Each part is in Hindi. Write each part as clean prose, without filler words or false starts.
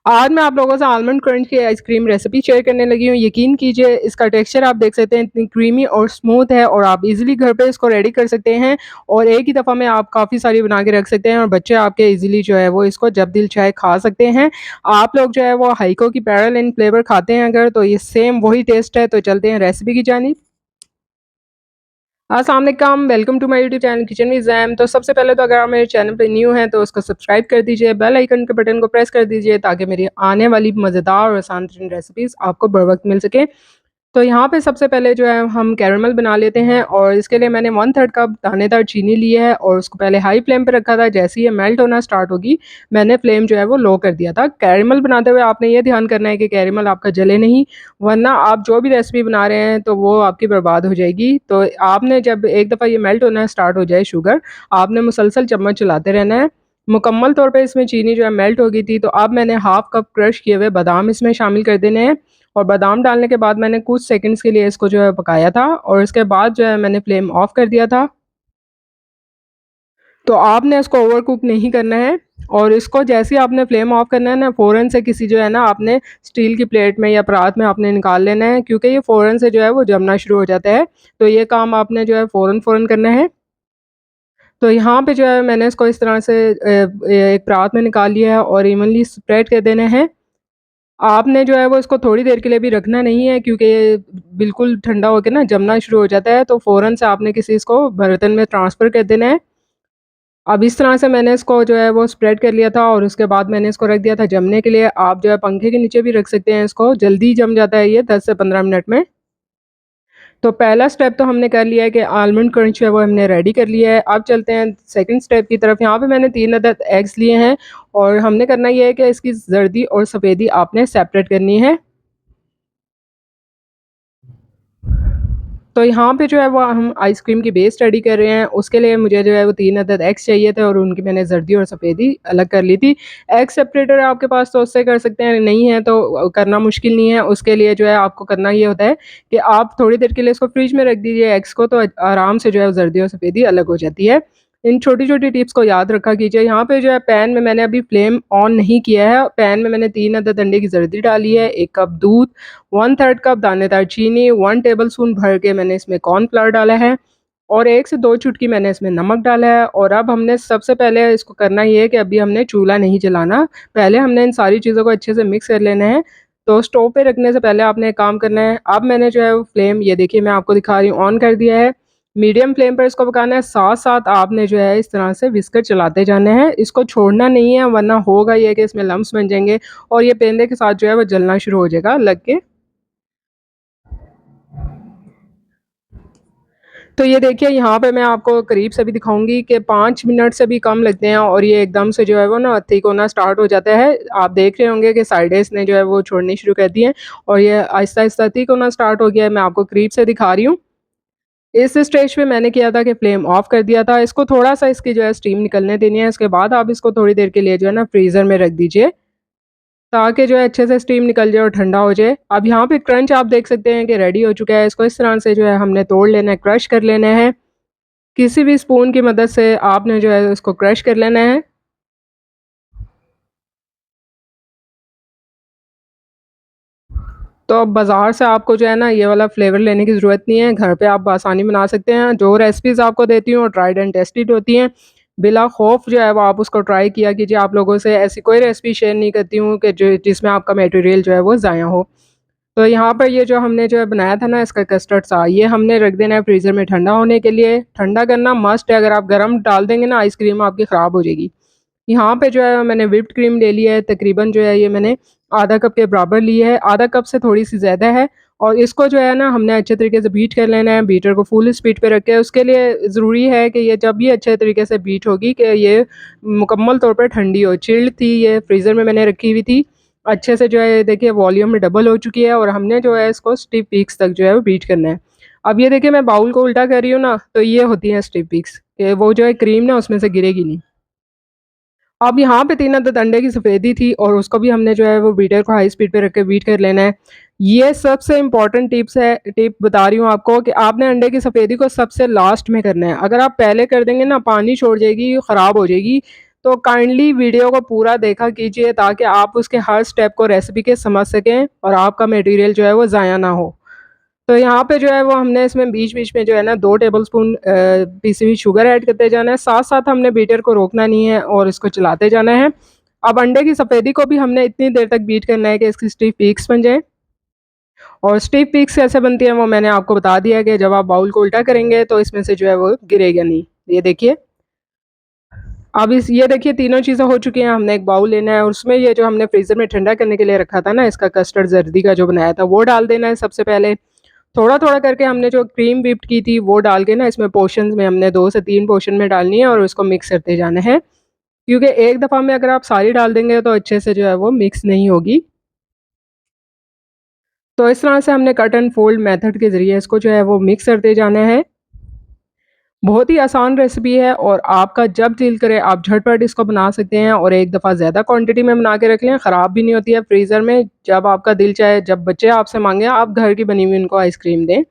आज मैं आप लोगों से आलमंड क्रंच की आइसक्रीम रेसिपी शेयर करने लगी हूँ। यकीन कीजिए इसका टेक्सचर आप देख सकते हैं इतनी क्रीमी और स्मूथ है और आप इज़िली घर पे इसको रेडी कर सकते हैं और एक ही दफ़ा में आप काफ़ी सारी बना के रख सकते हैं और बच्चे आपके इज़िली जो है वो इसको जब दिल चाहे खा सकते हैं। आप लोग जो है वो हाइको की पैरालेल फ्लेवर खाते हैं अगर तो ये सेम वही टेस्ट है। तो चलते हैं रेसिपी की जानिब। अस्सलाम वालेकुम, welcome to my YouTube channel kitchen with Zaim. तो सबसे पहले तो अगर आप मेरे चैनल पे न्यू हैं तो उसको सब्सक्राइब कर दीजिए, बेल आइकन के बटन को प्रेस कर दीजिए ताकि मेरी आने वाली मज़ेदार और आसान तरीन रेसिपीज़ आपको बर वक़्त मिल सकें। तो यहाँ पे सबसे पहले जो है हम कैरेमल बना लेते हैं और इसके लिए मैंने 1/3 कप दानेदार चीनी ली है और उसको पहले हाई फ्लेम पे रखा था। जैसे ही ये मेल्ट होना स्टार्ट होगी, मैंने फ्लेम जो है वो लो कर दिया था। कैरेमल बनाते हुए आपने ये ध्यान करना है कि कैरेमल आपका जले नहीं, वरना आप जो भी रेसिपी बना रहे हैं तो वो आपकी बर्बाद हो जाएगी। तो आपने जब एक दफ़ा ये मेल्ट होना स्टार्ट हो जाए शुगर, आपने मुसलसल चम्मच चलाते रहना है। मुकम्मल तौर पे इसमें चीनी जो है मेल्ट हो गई थी, तो अब मैंने हाफ़ कप क्रश किए हुए बादाम इसमें शामिल कर देने हैं और बादाम डालने के बाद मैंने कुछ सेकंड्स के लिए इसको जो है पकाया था और उसके बाद जो है मैंने फ्लेम ऑफ कर दिया था। तो आपने इसको ओवर कुक नहीं करना है और इसको जैसे ही आपने फ्लेम ऑफ करना है ना, फ़ौरन से किसी जो है ना आपने स्टील की प्लेट में या परात में आपने निकाल लेना है क्योंकि ये फ़ौरन से जो है वो जमना शुरू हो जाता है। तो ये काम आपने जो है फ़ौरन-फ़ौरन करना है। तो यहाँ पे जो है मैंने इसको इस तरह से एक परात में निकाल लिया है और इवनली स्प्रेड कर देने हैं। आपने जो है वो इसको थोड़ी देर के लिए भी रखना नहीं है क्योंकि ये बिल्कुल ठंडा होके ना जमना शुरू हो जाता है, तो फ़ौरन से आपने किसी इसको बर्तन में ट्रांसफ़र कर देना है। अब इस तरह से मैंने इसको जो है वो स्प्रेड कर लिया था और उसके बाद मैंने इसको रख दिया था जमने के लिए। आप जो है पंखे के नीचे भी रख सकते हैं इसको, जल्दी जम जाता है ये 10 से 15 मिनट में। तो पहला स्टेप तो हमने कर लिया है कि आलमंड क्रंच है वो हमने रेडी कर लिया है। अब चलते हैं सेकंड स्टेप की तरफ। यहाँ पे मैंने 3 अदद एग्स लिए हैं और हमने करना ये है कि इसकी ज़र्दी और सफ़ेदी आपने सेपरेट करनी है। तो यहाँ पे जो है वो हम आइसक्रीम की बेस रेडी कर रहे हैं, उसके लिए मुझे जो है वो 3 अदद एग्स चाहिए थे और उनकी मैंने ज़र्दी और सफ़ेदी अलग कर ली थी। एग सेपरेटर आपके पास तो उससे कर सकते हैं, नहीं है तो करना मुश्किल नहीं है। उसके लिए जो है आपको करना ये होता है कि आप थोड़ी देर के लिए इसको फ्रिज में रख दीजिए एग्स को, तो आराम से जो है ज़र्दी और सफ़ेदी अलग हो जाती है। इन छोटी-छोटी टिप्स को याद रखा कीजिए। यहाँ पे जो है पैन में मैंने अभी फ्लेम ऑन नहीं किया है, पैन में मैंने 3 अदद अंडे की ज़र्दी डाली है, 1 कप दूध, 1/3 कप दानेदार चीनी, 1 टेबलस्पून भर के मैंने इसमें कॉर्नफ्लोर डाला है और 1 से 2 चुटकी मैंने इसमें नमक डाला है। और अब हमने सबसे पहले इसको करना ये है कि अभी हमने चूल्हा नहीं जलाना, पहले हमने इन सारी चीज़ों को अच्छे से मिक्स कर लेना है। तो स्टोव पे रखने से पहले आपने एक काम करना है, अब मैंने जो है वो फ्लेम ये देखिए मैं आपको दिखा रही हूँ ऑन कर दिया है। मीडियम फ्लेम पर इसको पकाना है, साथ-साथ आपने जो है इस तरह से व्हिस्कर चलाते जाना है, इसको छोड़ना नहीं है वरना होगा ये कि इसमें लम्प्स बन जाएँगे और ये पेंदे के साथ जो है वो जलना शुरू हो जाएगा लग के। तो ये देखिए यहाँ पे मैं आपको करीब से भी दिखाऊँगी कि 5 मिनट से भी कम लगते हैं और ये एकदम से जो है वो ना थिक होना स्टार्ट हो जाता है। आप देख रहे होंगे कि साइडें इसने जो है वो छोड़नी शुरू कर दी हैं और ये आहिस्ता-आहिस्ता थिक होना स्टार्ट हो गया है। मैं आपको करीब से दिखा रही हूँ। इस स्टेज पे मैंने किया था कि फ्लेम ऑफ कर दिया था। इसको थोड़ा-सा इसकी जो है स्टीम निकलने देनी है। उसके बाद आप इसको थोड़ी देर के लिए जो है ना फ्रीज़र में रख दीजिए। ताकि जो है अच्छे से स्टीम निकल जाए और ठंडा हो जाए। अब यहाँ पे क्रंच आप देख सकते हैं कि रेडी हो चुका है। इसको इस तरह से जो है हमने तोड़ लेना है, क्रश कर लेना है। किसी भी स्पून की मदद से आपने जो है उसको क्रश कर लेना है। तो अब बाज़ार से आपको जो है ना ये वाला फ्लेवर लेने की ज़रूरत नहीं है, घर पे आप बआसानी बना सकते हैं। जो रेसिपीज़ आपको देती हूँ ट्राइड एंड टेस्टेड होती हैं। बिला खौफ़ जो है वो आप उसको ट्राई किया कीजिए। आप लोगों से ऐसी कोई रेसिपी शेयर नहीं करती हूँ कि जो जिसमें आपका मटेरियल जो है वो ज़ाया हो। तो यहाँ पर ये जो हमने जो है बनाया था ना इसका कस्टर्ड सा, ये हमने रख देना है फ्रीज़र में ठंडा होने के लिए। ठंडा करना मस्ट है, अगर आप गरम डाल देंगे ना आइसक्रीम आपकी ख़राब हो जाएगी। यहाँ पे जो है मैंने व्हिप्ड क्रीम ले ली है, तकरीबन जो है ये मैंने आधा कप के बराबर ली है, आधा कप से थोड़ी-सी ज़्यादा है और इसको जो है ना हमने अच्छे तरीके से बीट कर लेना है, बीटर को फुल स्पीड पे रख के। उसके लिए ज़रूरी है कि ये जब ये अच्छे तरीके से बीट होगी कि ये मुकम्मल तौर पे ठंडी हो। चिल्ड थी ये, फ्रीज़र में मैंने रखी हुई थी। अच्छे से जो है ये देखिए वॉल्यूम में डबल हो चुकी है और हमने जो है इसको स्टिफ़ पीक्स तक जो है वो बीट करना है। अब ये देखिए मैं बाउल को उल्टा कर रही हूँ ना, तो ये होती हैं स्टिफ़ पीक्स कि वो जो है क्रीम ना उसमें से गिरेगी नहीं। अब यहाँ पे 3 अदद अंडे की सफ़ेदी थी और उसको भी हमने जो है वो बीटर को हाई स्पीड पे रख के बीट कर लेना है। ये सबसे इम्पोर्टेंट टिप बता रही हूँ आपको कि आपने अंडे की सफ़ेदी को सबसे लास्ट में करना है। अगर आप पहले कर देंगे ना पानी छोड़ जाएगी, ख़राब हो जाएगी। तो काइंडली वीडियो को पूरा देखा कीजिए ताकि आप उसके हर स्टेप को रेसिपी के समझ सकें और आपका मटेरियल जो है वो ज़ाया ना हो। तो यहाँ पे जो है वो हमने इसमें बीच-बीच में जो है ना 2 टेबलस्पून पिसी हुई शुगर ऐड करते जाना है, साथ-साथ हमने बीटर को रोकना नहीं है और इसको चलाते जाना है। अब अंडे की सफ़ेदी को भी हमने इतनी देर तक बीट करना है कि इसकी स्टिफ़ पीक्स बन जाएँ। और स्टिफ़ पीक्स कैसे बनती हैं वो मैंने आपको बता दिया है कि जब आप बाउल को उल्टा करेंगे तो इसमें से जो है वो गिरेगा नहीं। ये देखिए, अब इस ये देखिए तीनों चीज़ें हो चुकी हैं, हमने एक बाउल लेना है और उसमें ये जो हमने फ्रीज़र में ठंडा करने के लिए रखा था ना इसका कस्टर्ड ज़र्दी का जो बनाया था वो डाल देना है सबसे पहले। थोड़ा-थोड़ा करके हमने जो क्रीम व्हिप्ड की थी वो डाल के ना इसमें पोर्शन्स में हमने 2 से 3 पोर्शन में डालनी है और उसको मिक्स करते जाना है। क्योंकि एक दफ़ा में अगर आप सारी डाल देंगे तो अच्छे से जो है वो मिक्स नहीं होगी। तो इस तरह से हमने कट एंड फ़ोल्ड मेथड के ज़रिए इसको जो है वो मिक्स करते जाना है। बहुत ही आसान रेसिपी है और आपका जब दिल करे आप झटपट इसको बना सकते हैं और एक दफ़ा ज़्यादा क्वांटिटी में बना के रख लें, ख़राब भी नहीं होती है फ्रीज़र में। जब आपका दिल चाहे, जब बच्चे आपसे माँगे, आप घर की बनी हुई उनको आइसक्रीम दें।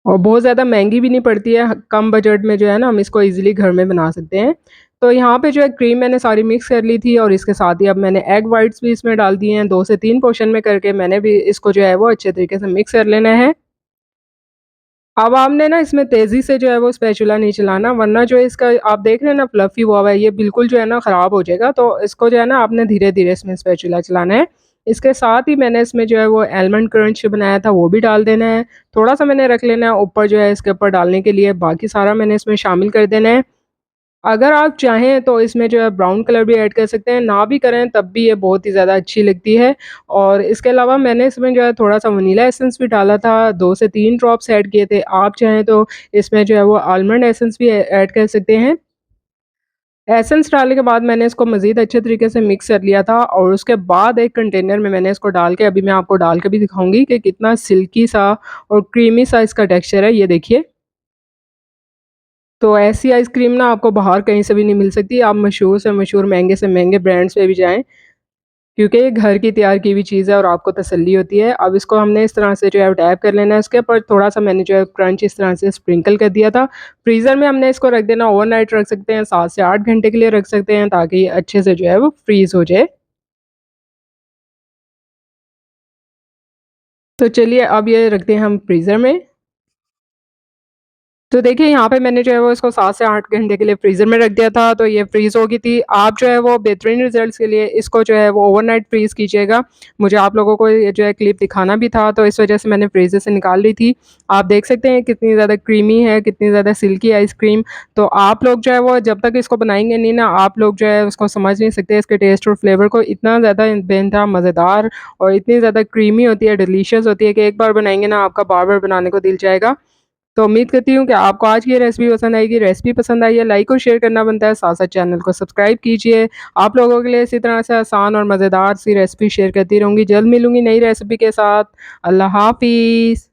और बहुत ज़्यादा महँगी भी नहीं पड़ती है, कम बजट में जो है ना हम इसको ईज़िली घर में बना सकते हैं। तो यहाँ पे जो है क्रीम मैंने सारी मिक्स कर ली थी और इसके साथ ही अब मैंने एग व्हाइट्स भी इसमें डाल दिए हैं, 2 से 3 पोर्शन में करके मैंने भी इसको जो है वो अच्छे तरीके से मिक्स कर लेना है। अब आपने ना इसमें तेज़ी से जो है वो स्पैचुला नहीं चलाना, वरना जो है इसका आप देख रहे हैं ना फ्लफ़ी हुआ हुआ है, ये बिल्कुल जो है ना ख़राब हो जाएगा। तो इसको जो है ना आपने धीरे-धीरे इसमें स्पैचुला चलाना है। इसके साथ ही मैंने इसमें जो है वो आलमंड क्रंच बनाया था वो भी डाल देना है। थोड़ा-सा मैंने रख लेना है ऊपर जो है इसके ऊपर डालने के लिए, बाकी सारा मैंने इसमें शामिल कर देना है। अगर आप चाहें तो इसमें जो है ब्राउन कलर भी ऐड कर सकते हैं, ना भी करें तब भी ये बहुत ही ज़्यादा अच्छी लगती है। और इसके अलावा मैंने इसमें जो है थोड़ा-सा वनीला एसेंस भी डाला था, 2 से 3 ड्रॉप्स ऐड किए थे। आप चाहें तो इसमें जो है वो आलमंड एसेंस भी ऐड कर सकते हैं। एसेंस डालने के बाद मैंने इसको मज़ीद अच्छे तरीके से मिक्स कर लिया था और उसके बाद एक कंटेनर में मैंने इसको डाल के, अभी मैं आपको डाल के भी दिखाऊँगी कि कितना सिल्की सा और क्रीमी सा इसका टेक्सचर है, ये देखिए। तो ऐसी आइसक्रीम ना आपको बाहर कहीं से भी नहीं मिल सकती। आप मशहूर से मशहूर, महँगे से महँगे ब्रांड्स पे भी जाएँ, क्योंकि ये घर की तैयार की हुई चीज़ है और आपको तसल्ली होती है। अब इसको हमने इस तरह से जो है टैप कर लेना है, उसके ऊपर थोड़ा-सा मैंने जो है क्रंच इस तरह से स्प्रिंकल कर दिया था। फ्रीज़र में हमने इसको रख देना, ओवरनाइट रख सकते हैं, 7 से 8 घंटे के लिए रख सकते हैं ताकि ये अच्छे से जो है वो फ्रीज़ हो जाए। तो चलिए अब ये रखते हैं हम फ्रीज़र में। तो देखिए यहाँ पे मैंने जो है वो इसको 7 से 8 घंटे के लिए फ्रीज़र में रख दिया था, तो ये फ्रीज़ हो गई थी। आप जो है वो बेहतरीन रिज़ल्ट्स के लिए इसको जो है वो ओवरनाइट फ्रीज़ कीजिएगा। मुझे आप लोगों को ये जो है क्लिप दिखाना भी था, तो इस वजह से मैंने फ्रीज़र से निकाल ली थी। आप देख सकते हैं कितनी ज़्यादा क्रीमी है, कितनी ज़्यादा सिल्की आइसक्रीम। तो आप लोग जो है वो जब तक इसको बनाएँगे नहीं ना, आप लोग जो है उसको समझ नहीं सकते इसके टेस्ट और फ्लेवर को। इतना ज़्यादा बेइंतहा मज़ेदार और इतनी ज़्यादा क्रीमी होती है, डिलीशियस होती है कि एक बार बनाएँगे ना आपका बार-बार बनाने को दिल चाहेगा। तो उम्मीद करती हूँ कि आपको आज की ये रेसिपी पसंद आएगी। रेसिपी पसंद आई है, लाइक और शेयर करना बनता है, साथ-साथ चैनल को सब्सक्राइब कीजिए। आप लोगों के लिए इसी तरह से आसान और मज़ेदार सी रेसिपी शेयर करती रहूँगी। जल्द मिलूँगी नई रेसिपी के साथ। अल्लाह हाफ़िज़।